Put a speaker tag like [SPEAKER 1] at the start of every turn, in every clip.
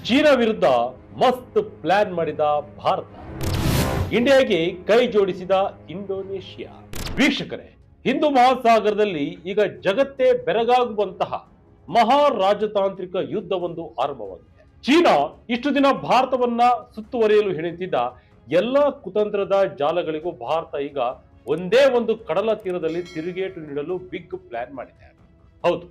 [SPEAKER 1] China ವಿರುದ್ಧ ಮಸ್ತ್ plan ಮಾಡಿದ ಭಾರತ, ಇಂಡಿಯಾಗೆ ಕೈ ಜೋಡಿಸಿದ ಇಂಡೋನೇಷಿಯಾ. ವೀಕ್ಷಕರೇ, ಹಿಂದೂ ಮಹಾಸಾಗರದಲ್ಲಿ ಈಗ ಜಗತ್ತೇ ಬೆರಗಾಗುವಂತಹ ಮಹಾ ರಾಜತಾಂತ್ರಿಕ ಯುದ್ಧವೊಂದು ಆರಂಭವಾಗಿದೆ. ಚೀನಾ ಇಷ್ಟು ದಿನ ಭಾರತವನ್ನ ಸುತ್ತುವರಿಯಲು ಹೆಣೆತಿದ್ದ ಎಲ್ಲ ಕುತಂತ್ರದ ಜಾಲಗಳಿಗೂ ಭಾರತ ಈಗ ಒಂದೇ ಒಂದು ಕಡಲ ತೀರದಲ್ಲಿ ತಿರುಗೇಟು ನೀಡಲು ಬಿಗ್ ಪ್ಲಾನ್ ಮಾಡಿದೆ. ಹೌದು,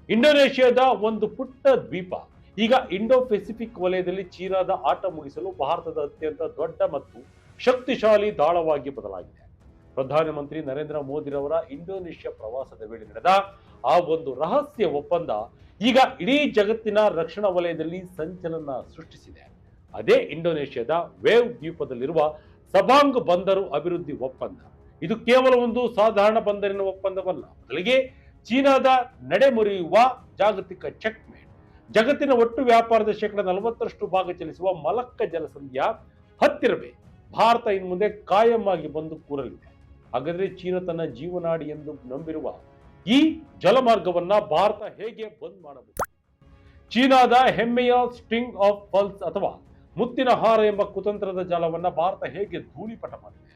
[SPEAKER 1] ಇಂಡೋನೇಷಿಯಾದ ಒಂದು ಪುಟ್ಟ ದ್ವೀಪ ಈಗ ಇಂಡೋ ಪೆಸಿಫಿಕ್ ವಲಯದಲ್ಲಿ ಚೀನಾದ ಆಟ ಮುಗಿಸಲು ಭಾರತದ ಅತ್ಯಂತ ದೊಡ್ಡ ಮತ್ತು ಶಕ್ತಿಶಾಲಿ ದಾಳವಾಗಿ ಬದಲಾಗಿದೆ. ಪ್ರಧಾನಮಂತ್ರಿ ನರೇಂದ್ರ ಮೋದಿರವರ ಇಂಡೋನೇಷ್ಯಾ ಪ್ರವಾಸದ ವೇಳೆ ನಡೆದ ಆ ಒಂದು ರಹಸ್ಯ ಒಪ್ಪಂದ ಈಗ ಇಡೀ ಜಗತ್ತಿನ ರಕ್ಷಣಾ ವಲಯದಲ್ಲಿ ಸಂಚಲನ ಸೃಷ್ಟಿಸಿದೆ. ಅದೇ ಇಂಡೋನೇಷ್ಯಾದ ವೇವ್ ದ್ವೀಪದಲ್ಲಿರುವ ಸಬಾಂಗ್ ಬಂದರು ಅಭಿವೃದ್ಧಿ ಒಪ್ಪಂದ. ಇದು ಕೇವಲ ಒಂದು ಸಾಧಾರಣ ಬಂದರಿನ ಒಪ್ಪಂದವಲ್ಲ, ಬದಲಿಗೆ ಚೀನಾದ ನಡೆಮುರಿಯುವ ಜಾಗತಿಕ ಚೆಕ್ಮೇಟ್. ಜಗತ್ತಿನ ಒಟ್ಟು ವ್ಯಾಪಾರದ 40% ಭಾಗ ಚಲಿಸುವ ಮಲಕ್ಕ ಜಲಸಂಧಿಯ ಹತ್ತಿರವೇ ಭಾರತ ಇನ್ನು ಮುಂದೆ ಕಾಯಂ ಆಗಿ ಬಂದು ಕೂರಲಿದೆ. ಹಾಗಾದ್ರೆ ಚೀನಾ ತನ್ನ ಜೀವನಾಡಿ ಎಂದು ನಂಬಿರುವ ಈ ಜಲಮಾರ್ಗವನ್ನ ಭಾರತ ಹೇಗೆ ಬಂದ್ ಮಾಡಬಹುದು? ಚೀನಾದ ಹೆಮ್ಮೆಯ ಸ್ಟ್ರಿಂಗ್ ಆಫ್ ಪಲ್ಸ್ ಅಥವಾ ಮುತ್ತಿನ ಹಾರ ಎಂಬ ಕುತಂತ್ರದ ಜಾಲವನ್ನ ಭಾರತ ಹೇಗೆ ಧೂಳಿಪಟ ಮಾಡಿದೆ?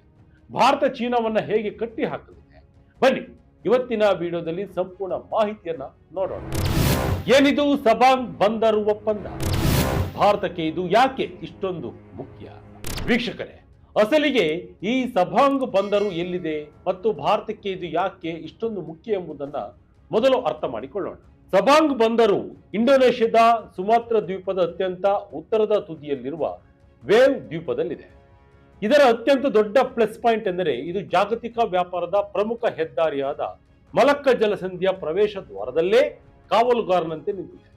[SPEAKER 1] ಭಾರತ ಚೀನಾವನ್ನ ಹೇಗೆ ಕಟ್ಟಿ ಹಾಕಲಿದೆ? ಬನ್ನಿ ಇವತ್ತಿನ ವಿಡಿಯೋದಲ್ಲಿ ಸಂಪೂರ್ಣ ಮಾಹಿತಿಯನ್ನ ನೋಡೋಣ. ಏನಿದು ಸಬಾಂಗ್ ಬಂದರು ಒಪ್ಪಂದ? ಭಾರತಕ್ಕೆ ಇದು ಯಾಕೆ ಇಷ್ಟೊಂದು ಮುಖ್ಯ? ವೀಕ್ಷಕರೇ, ಅಸಲಿಗೆ ಈ ಸಬಾಂಗ್ ಬಂದರು ಎಲ್ಲಿದೆ ಮತ್ತು ಭಾರತಕ್ಕೆ ಇದು ಯಾಕೆ ಇಷ್ಟೊಂದು ಮುಖ್ಯ ಎಂಬುದನ್ನ ಮೊದಲು ಅರ್ಥ ಮಾಡಿಕೊಳ್ಳೋಣ. ಸಬಾಂಗ್ ಬಂದರು ಇಂಡೋನೇಷ್ಯಾದ ಸುಮಾತ್ರ ದ್ವೀಪದ ಅತ್ಯಂತ ಉತ್ತರದ ತುದಿಯಲ್ಲಿರುವ ವೇವ್ ದ್ವೀಪದಲ್ಲಿದೆ. ಇದರ ಅತ್ಯಂತ ದೊಡ್ಡ ಪ್ಲಸ್ ಪಾಯಿಂಟ್ ಎಂದರೆ ಇದು ಜಾಗತಿಕ ವ್ಯಾಪಾರದ ಪ್ರಮುಖ ಹೆದ್ದಾರಿಯಾದ ಮಲಕ್ಕ ಜಲಸಂಧಿಯ ಪ್ರವೇಶ ದ್ವಾರದಲ್ಲೇ ಕಾವಲುಗಾರನಂತೆ ನಿಂತಿದೆ.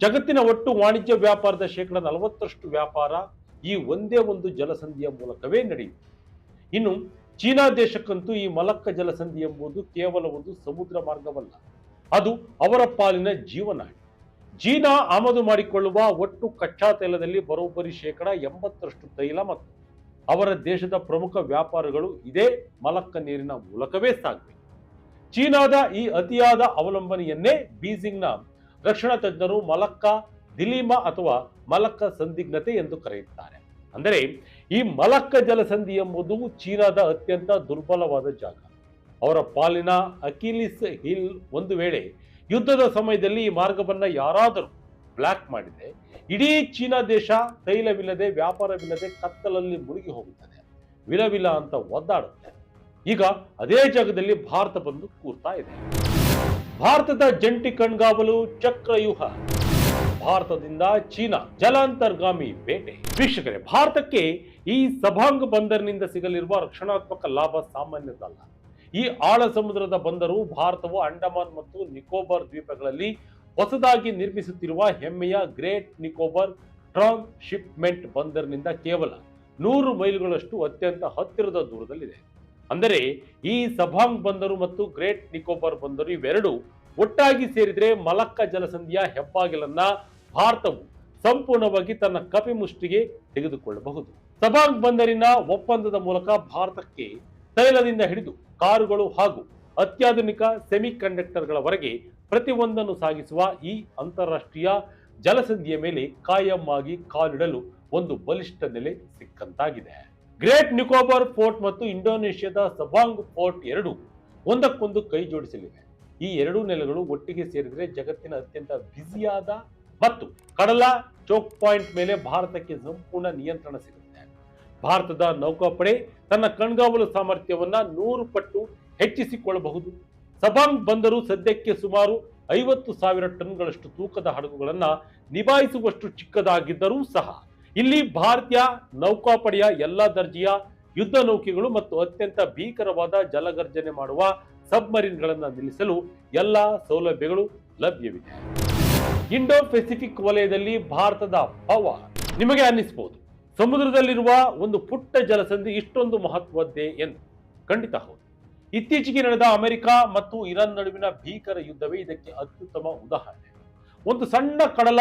[SPEAKER 1] ಜಗತ್ತಿನ ಒಟ್ಟು ವಾಣಿಜ್ಯ ವ್ಯಾಪಾರದ 40% ವ್ಯಾಪಾರ ಈ ಒಂದೇ ಒಂದು ಜಲಸಂಧಿಯ ಮೂಲಕವೇ ನಡೆಯುತ್ತೆ. ಇನ್ನು ಚೀನಾ ದೇಶಕ್ಕಂತೂ ಈ ಮಲಕ್ಕ ಜಲಸಂಧಿ ಎಂಬುದು ಕೇವಲ ಒಂದು ಸಮುದ್ರ ಮಾರ್ಗವಲ್ಲ, ಅದು ಅವರ ಪಾಲಿನ ಜೀವನಾಡಿ. ಚೀನಾ ಆಮದು ಮಾಡಿಕೊಳ್ಳುವ ಒಟ್ಟು ಕಚ್ಚಾ ತೈಲದಲ್ಲಿ ಬರೋಬ್ಬರಿ 80% ತೈಲ ಮತ್ತು ಅವರ ದೇಶದ ಪ್ರಮುಖ ವ್ಯಾಪಾರಗಳು ಇದೇ ಮಲಕ್ಕ ನೀರಿನ ಮೂಲಕವೇ ಸಾಗಿವೆ. ಚೀನಾದ ಈ ಅತಿಯಾದ ಅವಲಂಬನೆಯನ್ನೇ ಬೀಜಿಂಗ್ನ ರಕ್ಷಣಾ ತಜ್ಞರು ಮಲಕ್ಕ ದಿಲಿಮಾ ಅಥವಾ ಮಲಕ್ಕ ಸಂದಿಗ್ಧತೆ ಎಂದು ಕರೆಯುತ್ತಾರೆ. ಅಂದರೆ ಈ ಮಲಕ್ಕ ಜಲಸಂಧಿ ಎಂಬುದು ಚೀನಾದ ಅತ್ಯಂತ ದುರ್ಬಲವಾದ ಜಾಗ. ಅವರ ಪಾಲಿನ ಅಕಿಲಿಸ್ ಹಿಲ್. ಒಂದು ವೇಳೆ ಯುದ್ಧದ ಸಮಯದಲ್ಲಿ ಈ ಮಾರ್ಗವನ್ನ ಯಾರಾದರೂ ಬ್ಲಾಕ್ ಮಾಡಿದ್ರೆ ಇಡೀ ಚೀನಾ ದೇಶ ತೈಲವಿಲ್ಲದೆ ವ್ಯಾಪಾರವಿಲ್ಲದೆ ಕತ್ತಲಲ್ಲಿ ಮುಳುಗಿ ಹೋಗುತ್ತದೆ, ವಿಲವಿಲ ಅಂತ ಒದ್ದಾಡುತ್ತೆ. ಈಗ ಅದೇ ಜಾಗದಲ್ಲಿ ಭಾರತ ಬಂದು ಕೂರ್ತಾ ಇದೆ. ಭಾರತದ ಜಂಟಿ ಕಣ್ಗಾವಲು ಚಕ್ರವ್ಯೂಹ, ಭಾರತದಿಂದ ಚೀನಾ ಜಲಾಂತರ್ಗಾಮಿ ಬೇಟೆ. ವೀಕ್ಷಕರೇ, ಭಾರತಕ್ಕೆ ಈ ಸಬಾಂಗ್ ಬಂದರಿನಿಂದ ಸಿಗಲಿರುವ ರಕ್ಷಣಾತ್ಮಕ ಲಾಭ ಸಾಮಾನ್ಯದಲ್ಲ. ಈ ಆಳ ಸಮುದ್ರದ ಬಂದರು ಭಾರತವು ಅಂಡಮಾನ್ ಮತ್ತು ನಿಕೋಬಾರ್ ದ್ವೀಪಗಳಲ್ಲಿ ಹೊಸದಾಗಿ ನಿರ್ಮಿಸುತ್ತಿರುವ ಹೆಮ್ಮೆಯ ಗ್ರೇಟ್ ನಿಕೋಬಾರ್ ಟ್ರಾನ್ಸ್ಶಿಪ್ಮೆಂಟ್ ಬಂದರಿನಿಂದ ಕೇವಲ 100 ಮೈಲುಗಳಷ್ಟು ಅತ್ಯಂತ ಹತ್ತಿರದ ದೂರದಲ್ಲಿದೆ. ಅಂದರೆ ಈ ಸಬಾಂಗ್ ಬಂದರು ಮತ್ತು ಗ್ರೇಟ್ ನಿಕೋಬಾರ್ ಬಂದರು ಇವೆರಡು ಒಟ್ಟಾಗಿ ಸೇರಿದರೆ ಮಲಕ್ಕ ಜಲಸಂಧಿಯ ಹೆಬ್ಬಾಗಿಲನ್ನ ಭಾರತವು ಸಂಪೂರ್ಣವಾಗಿ ತನ್ನ ಕಪಿಮುಷ್ಟಿಗೆ ತೆಗೆದುಕೊಳ್ಳಬಹುದು. ಸಬಾಂಗ್ ಬಂದರಿನ ಒಪ್ಪಂದದ ಮೂಲಕ ಭಾರತಕ್ಕೆ ತೈಲದಿಂದ ಹಿಡಿದು ಕಾರುಗಳು ಹಾಗೂ ಅತ್ಯಾಧುನಿಕ ಸೆಮಿ ಕಂಡಕ್ಟರ್ಗಳವರೆಗೆ ಪ್ರತಿಯೊಂದನ್ನು ಸಾಗಿಸುವ ಈ ಅಂತಾರಾಷ್ಟ್ರೀಯ ಜಲಸಂಧಿಯ ಮೇಲೆ ಕಾಯಂ ಆಗಿ ಕಾಲಿಡಲು ಒಂದು ಬಲಿಷ್ಠ ನೆಲೆ ಸಿಕ್ಕಂತಾಗಿದೆ. ಗ್ರೇಟ್ ನಿಕೋಬಾರ್ ಫೋರ್ಟ್ ಮತ್ತು ಇಂಡೋನೇಷ್ಯಾದ ಸಬಾಂಗ್ ಫೋರ್ಟ್ ಎರಡು ಒಂದಕ್ಕೊಂದು ಕೈ ಜೋಡಿಸಲಿವೆ. ಈ ಎರಡೂ ನೆಲೆಗಳು ಒಟ್ಟಿಗೆ ಸೇರಿದರೆ ಜಗತ್ತಿನ ಅತ್ಯಂತ ಬ್ಯುಸಿಯಾದ ಮತ್ತು ಕಡಲ ಚೋಕ್ ಪಾಯಿಂಟ್ ಮೇಲೆ ಭಾರತಕ್ಕೆ ಸಂಪೂರ್ಣ ನಿಯಂತ್ರಣ ಸಿಗುತ್ತೆ. ಭಾರತದ ನೌಕಾಪಡೆ ತನ್ನ ಕಣ್ಗಾವಲು ಸಾಮರ್ಥ್ಯವನ್ನ 100 ಪಟ್ಟು ಹೆಚ್ಚಿಸಿಕೊಳ್ಳಬಹುದು. ಸಬಾಂಗ್ ಬಂದರು ಸದ್ಯಕ್ಕೆ ಸುಮಾರು 50,000 ಟನ್ಗಳಷ್ಟು ತೂಕದ ಹಡಗುಗಳನ್ನ ನಿಭಾಯಿಸುವಷ್ಟು ಚಿಕ್ಕದಾಗಿದ್ದರೂ ಸಹ ಇಲ್ಲಿ ಭಾರತೀಯ ನೌಕಾಪಡೆಯ ಎಲ್ಲಾ ದರ್ಜೆಯ ಯುದ್ಧ ನೌಕೆಗಳು ಮತ್ತು ಅತ್ಯಂತ ಭೀಕರವಾದ ಜಲಗರ್ಜನೆ ಮಾಡುವ ಸಬ್ಮರೀನ್ಗಳನ್ನ ನಿಲ್ಲಿಸಲು ಎಲ್ಲಾ ಸೌಲಭ್ಯಗಳು ಲಭ್ಯವಿದೆ. ಇಂಡೋ ಪೆಸಿಫಿಕ್ ವಲಯದಲ್ಲಿ ಭಾರತದ ಪವರ್ ನಿಮಗೆ ಅನ್ನಿಸಬಹುದು, ಸಮುದ್ರದಲ್ಲಿರುವ ಒಂದು ಪುಟ್ಟ ಜಲಸಂಧಿ ಇಷ್ಟೊಂದು ಮಹತ್ವದ್ದೇ ಎಂದು. ಖಂಡಿತ ಹೌದು. ಇತ್ತೀಚೆಗೆ ನಡೆದ ಅಮೆರಿಕ ಮತ್ತು ಇರಾನ್ ನಡುವಿನ ಭೀಕರ ಯುದ್ಧವೇ ಇದಕ್ಕೆ ಅತ್ಯುತ್ತಮ ಉದಾಹರಣೆ. ಒಂದು ಸಣ್ಣ ಕಡಲ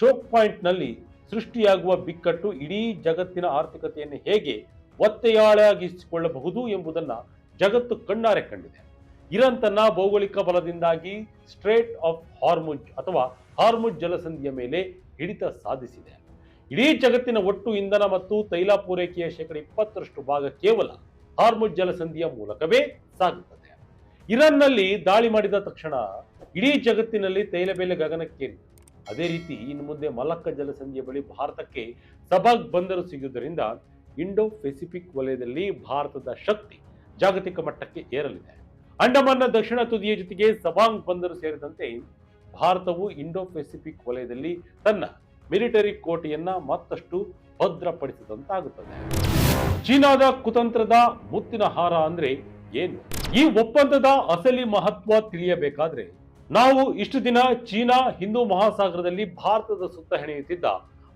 [SPEAKER 1] ಚೋಕ್ ಪಾಯಿಂಟ್ ನಲ್ಲಿ ಸೃಷ್ಟಿಯಾಗುವ ಬಿಕ್ಕಟ್ಟು ಇಡೀ ಜಗತ್ತಿನ ಆರ್ಥಿಕತೆಯನ್ನು ಹೇಗೆ ಒತ್ತೆಯಾಳಾಗಿಸಿಕೊಳ್ಳಬಹುದು ಎಂಬುದನ್ನ ಜಗತ್ತು ಕಣ್ಣಾರೆ ಕಂಡಿದೆ. ಇರಾನ್ ತನ್ನ ಭೌಗೋಳಿಕ ಬಲದಿಂದಾಗಿ ಸ್ಟ್ರೇಟ್ ಆಫ್ ಹಾರ್ಮುಜ್ ಅಥವಾ ಹಾರ್ಮುಜ್ ಜಲಸಂಧಿಯ ಮೇಲೆ ಹಿಡಿತ ಸಾಧಿಸಿದೆ. ಇಡೀ ಜಗತ್ತಿನ ಒಟ್ಟು ಇಂಧನ ಮತ್ತು ತೈಲ ಪೂರೈಕೆಯ 20% ಭಾಗ ಕೇವಲ ಹಾರ್ಮುಜ್ ಜಲಸಂಧಿಯ ಮೂಲಕವೇ ಸಾಗುತ್ತದೆ. ಇರಾನ್ನಲ್ಲಿ ದಾಳಿ ಮಾಡಿದ ತಕ್ಷಣ ಇಡೀ ಜಗತ್ತಿನಲ್ಲಿ ತೈಲ ಬೆಲೆ ಗಗನಕ್ಕೇರಿತು. ಅದೇ ರೀತಿ ಇನ್ನು ಮುಂದೆ ಮಲಕ್ಕ ಜಲಸಂಧಿಯ ಬಳಿ ಭಾರತಕ್ಕೆ ಸಬಾಗ್ ಬಂದರು ಸಿಗುವುದರಿಂದ ಇಂಡೋ ಪೆಸಿಫಿಕ್ ವಲಯದಲ್ಲಿ ಭಾರತದ ಶಕ್ತಿ ಜಾಗತಿಕ ಮಟ್ಟಕ್ಕೆ ಏರಲಿದೆ. ಅಂಡಮಾನ್ನ ದಕ್ಷಿಣ ತುದಿಯ ಜೊತೆಗೆ ಸಬಾಂಗ್ ಬಂದರು ಸೇರಿದಂತೆ ಭಾರತವು ಇಂಡೋ ಪೆಸಿಫಿಕ್ ವಲಯದಲ್ಲಿ ತನ್ನ ಮಿಲಿಟರಿ ಕೋಟೆಯನ್ನ ಮತ್ತಷ್ಟು ಭದ್ರಪಡಿಸಿದಂತಾಗುತ್ತದೆ. ಚೀನಾದ ಕುತಂತ್ರದ ಮುತ್ತಿನ ಹಾರ ಅಂದ್ರೆ ಏನು? ಈ ಒಪ್ಪಂದದ ಅಸಲಿ ಮಹತ್ವ ತಿಳಿಯಬೇಕಾದ್ರೆ ನಾವು ಇಷ್ಟು ದಿನ ಚೀನಾ ಹಿಂದೂ ಮಹಾಸಾಗರದಲ್ಲಿ ಭಾರತದ ಸುತ್ತ ಹೆಣೆಯುತ್ತಿದ್ದ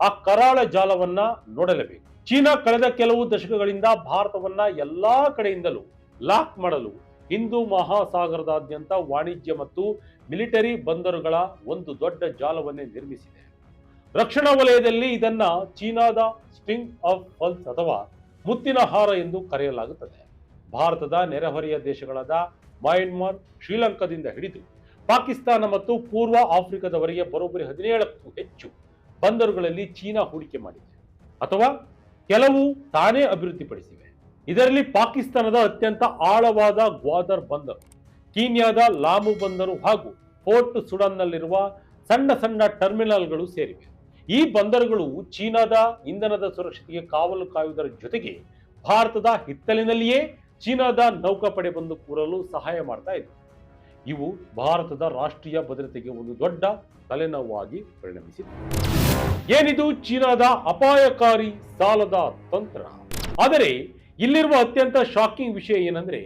[SPEAKER 1] ಆ ಕರಾಳ ಜಾಲವನ್ನ ನೋಡಲೇಬೇಕು. ಚೀನಾ ಕಳೆದ ಕೆಲವು ದಶಕಗಳಿಂದ ಭಾರತವನ್ನ ಎಲ್ಲಾ ಕಡೆಯಿಂದಲೂ ಲಾಕ್ ಮಾಡಲು ಹಿಂದೂ ಮಹಾಸಾಗರದಾದ್ಯಂತ ವಾಣಿಜ್ಯ ಮತ್ತು ಮಿಲಿಟರಿ ಬಂದರುಗಳ ಒಂದು ದೊಡ್ಡ ಜಾಲವನ್ನೇ ನಿರ್ಮಿಸಿದೆ. ರಕ್ಷಣಾ ವಲಯದಲ್ಲಿ ಇದನ್ನ ಚೀನಾದ ಸ್ಟ್ರಿಂಗ್ ಆಫ್ ಪರ್ಲ್ಸ್ ಅಥವಾ ಮುತ್ತಿನ ಹಾರ ಎಂದು ಕರೆಯಲಾಗುತ್ತದೆ. ಭಾರತದ ನೆರೆಹೊರೆಯ ದೇಶಗಳಾದ ಮಯನ್ಮಾರ್, ಶ್ರೀಲಂಕಾದಿಂದ ಹಿಡಿದು ಪಾಕಿಸ್ತಾನ ಮತ್ತು ಪೂರ್ವ ಆಫ್ರಿಕಾದವರೆಗೆ ಬರೋಬ್ಬರಿ 17ಕ್ಕೂ ಹೆಚ್ಚು ಬಂದರುಗಳಲ್ಲಿ ಚೀನಾ ಹೂಡಿಕೆ ಮಾಡಿದೆ ಅಥವಾ ಕೆಲವು ತಾನೇ ಅಭಿವೃದ್ಧಿಪಡಿಸಿವೆ. ಇದರಲ್ಲಿ ಪಾಕಿಸ್ತಾನದ ಅತ್ಯಂತ ಆಳವಾದ ಗ್ವಾದರ್ ಬಂದರು, ಕೀನ್ಯಾದ ಲಾಮು ಬಂದರು ಹಾಗೂ ಪೋರ್ಟ್ ಸುಡಾನ್ನಲ್ಲಿರುವ ಸಣ್ಣ ಸಣ್ಣ ಟರ್ಮಿನಲ್ಗಳು ಸೇರಿವೆ. ಈ ಬಂದರುಗಳು ಚೀನಾದ ಇಂಧನದ ಸುರಕ್ಷತೆಗೆ ಕಾವಲು ಕಾಯುವುದರ ಜೊತೆಗೆ ಭಾರತದ ಹಿತ್ತಲಿನಲ್ಲಿಯೇ ಚೀನಾದ ನೌಕಾಪಡೆ ಬಂದು ಕೂರಲು ಸಹಾಯ ಮಾಡ್ತಾ ಇವೆ. ಇವು ಭಾರತದ ರಾಷ್ಟ್ರೀಯ ಭದ್ರತೆಗೆ ಒಂದು ದೊಡ್ಡ ತಲೆನೋವಾಗಿ ಪರಿಣಮಿಸಿದೆ. ಏನಿದು ಚೀನಾದ ಅಪಾಯಕಾರಿ ಸಾಲದ ತಂತ್ರ? ಆದರೆ ಇಲ್ಲಿರುವ ಅತ್ಯಂತ ಶಾಕಿಂಗ್ ವಿಷಯ ಏನಂದ್ರೆ,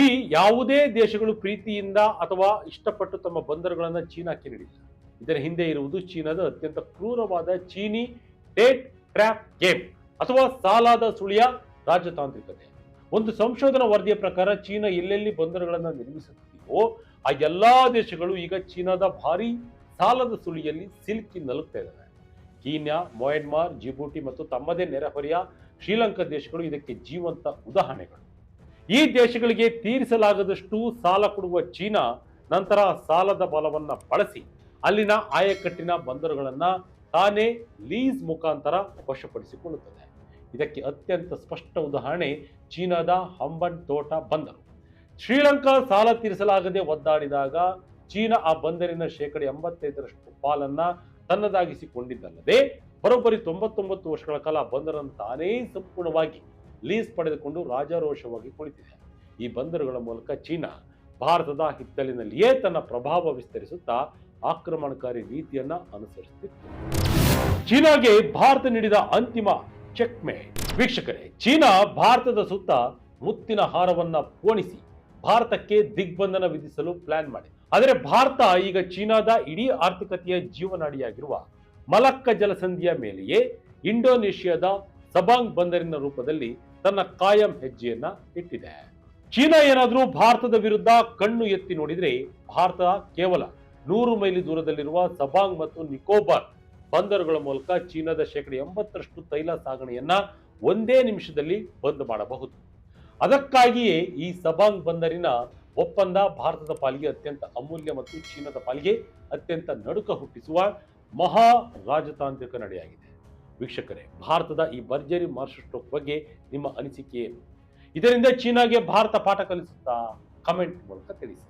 [SPEAKER 1] ಈ ಯಾವುದೇ ದೇಶಗಳು ಪ್ರೀತಿಯಿಂದ ಅಥವಾ ಇಷ್ಟಪಟ್ಟು ತಮ್ಮ ಬಂದರುಗಳನ್ನು ಚೀನಾಕ್ಕೆ ನೀಡಿಲ್ಲ. ಇದರ ಹಿಂದೆ ಇರುವುದು ಚೀನಾದ ಅತ್ಯಂತ ಕ್ರೂರವಾದ ಚೀನಿ ಡೇಟ್ ಟ್ರ್ಯಾಪ್ ಗೇಮ್ ಅಥವಾ ಸಾಲದ ಸುಳಿಯ ರಾಜತಾಂತ್ರಿಕತೆ. ಒಂದು ಸಂಶೋಧನಾ ವರದಿಯ ಪ್ರಕಾರ ಚೀನಾ ಎಲ್ಲೆಲ್ಲಿ ಬಂದರುಗಳನ್ನು ನಿರ್ಮಿಸುತ್ತಿದೆಯೋ ಆ ಎಲ್ಲಾ ದೇಶಗಳು ಈಗ ಚೀನಾದ ಭಾರಿ ಸಾಲದ ಸುಳಿಯಲ್ಲಿ ಸಿಲುಕಿ ನಲುಗ್ತಾ ಇದ್ದಾವೆ. ಕೀನ್ಯಾ, ಮಯನ್ಮಾರ್, ಜಿಬೂಟಿ ಮತ್ತು ತಮ್ಮದೇ ನೆರೆಹೊರೆಯ ಶ್ರೀಲಂಕಾ ದೇಶಗಳು ಇದಕ್ಕೆ ಜೀವಂತ ಉದಾಹರಣೆಗಳು. ಈ ದೇಶಗಳಿಗೆ ತೀರಿಸಲಾಗದಷ್ಟು ಸಾಲ ಕೊಡುವ ಚೀನಾ ನಂತರ ಸಾಲದ ಬಲವನ್ನ ಬಳಸಿ ಅಲ್ಲಿನ ಆಯಕಟ್ಟಿನ ಬಂದರುಗಳನ್ನ ತಾನೇ ಲೀಸ್ ಮುಖಾಂತರ ವಶಪಡಿಸಿಕೊಳ್ಳುತ್ತದೆ. ಇದಕ್ಕೆ ಅತ್ಯಂತ ಸ್ಪಷ್ಟ ಉದಾಹರಣೆ ಚೀನಾದ ಹಂಬನ್ ತೋಟ ಬಂದರು. ಶ್ರೀಲಂಕಾ ಸಾಲ ತೀರಿಸಲಾಗದೆ ಒದ್ದಾಡಿದಾಗ ಚೀನಾ ಆ ಬಂದರಿನ 85% ಪಾಲನ್ನ ತನ್ನದಾಗಿಸಿಕೊಂಡಿದ್ದಲ್ಲದೆ ಬರೋಬ್ಬರಿ 99 ವರ್ಷಗಳ ಕಾಲ ಬಂದರನ್ನು ತಾನೇ ಸಂಪೂರ್ಣವಾಗಿ ಲೀಸ್ ಪಡೆದುಕೊಂಡು ರಾಜಾರೋಷವಾಗಿ ಕುಳಿತಿದೆ. ಈ ಬಂದರುಗಳ ಮೂಲಕ ಚೀನಾ ಭಾರತದ ಹಿತ್ತಲಿನಲ್ಲಿಯೇ ತನ್ನ ಪ್ರಭಾವ ವಿಸ್ತರಿಸುತ್ತಾ ಆಕ್ರಮಣಕಾರಿ ರೀತಿಯನ್ನ ಅನುಸರಿಸುತ್ತಿತ್ತು. ಚೀನಾಗೆ ಭಾರತ ನೀಡಿದ ಅಂತಿಮ ಚೆಕ್ಮೇಟ್. ವೀಕ್ಷಕರೇ, ಚೀನಾ ಭಾರತದ ಸುತ್ತ ಮುತ್ತಿನ ಹಾರವನ್ನ ಪೋಣಿಸಿ ಭಾರತಕ್ಕೆ ದಿಗ್ಬಂಧನ ವಿಧಿಸಲು ಪ್ಲಾನ್ ಮಾಡಿದೆ. ಆದರೆ ಭಾರತ ಈಗ ಚೀನಾದ ಇಡೀ ಆರ್ಥಿಕತೆಯ ಜೀವನಾಡಿಯಾಗಿರುವ ಮಲಕ್ಕ ಜಲಸಂಧಿಯ ಮೇಲೆಯೇ ಇಂಡೋನೇಷ್ಯಾದ ಸಬಾಂಗ್ ಬಂದರಿನ ರೂಪದಲ್ಲಿ ತನ್ನ ಕಾಯಂ ಹೆಜ್ಜೆಯನ್ನ ಇಟ್ಟಿದೆ. ಚೀನಾ ಏನಾದರೂ ಭಾರತದ ವಿರುದ್ಧ ಕಣ್ಣು ಎತ್ತಿ ನೋಡಿದ್ರೆ ಭಾರತ ಕೇವಲ 100 ಮೈಲಿ ದೂರದಲ್ಲಿರುವ ಸಬಾಂಗ್ ಮತ್ತು ನಿಕೋಬಾರ್ ಬಂದರುಗಳ ಮೂಲಕ ಚೀನಾದ 80% ತೈಲ ಸಾಗಣೆಯನ್ನ ಒಂದೇ ನಿಮಿಷದಲ್ಲಿ ಬಂದ್ ಮಾಡಬಹುದು. ಅದಕ್ಕಾಗಿಯೇ ಈ ಸಬಾಂಗ್ ಬಂದರಿನ ಒಪ್ಪಂದ ಭಾರತದ ಪಾಲಿಗೆ ಅತ್ಯಂತ ಅಮೂಲ್ಯ ಮತ್ತು ಚೀನಾದ ಪಾಲಿಗೆ ಅತ್ಯಂತ ನಡುಕ ಹುಟ್ಟಿಸುವ ಮಹಾ ರಾಜತಾಂತ್ರಿಕ ನಡೆಯಾಗಿದೆ. ವೀಕ್ಷಕರೇ, ಭಾರತದ ಈ ಭರ್ಜರಿ ಮಾಸ್ಟರ್ ಸ್ಟ್ರೋಕ್ ಬಗ್ಗೆ ನಿಮ್ಮ ಅನಿಸಿಕೆ ಏನು? ಇದರಿಂದ ಚೀನಾಗೆ ಭಾರತ ಪಾಠ ಕಲಿಸುತ್ತಾ? ಕಮೆಂಟ್ ಮೂಲಕ ತಿಳಿಸಿ.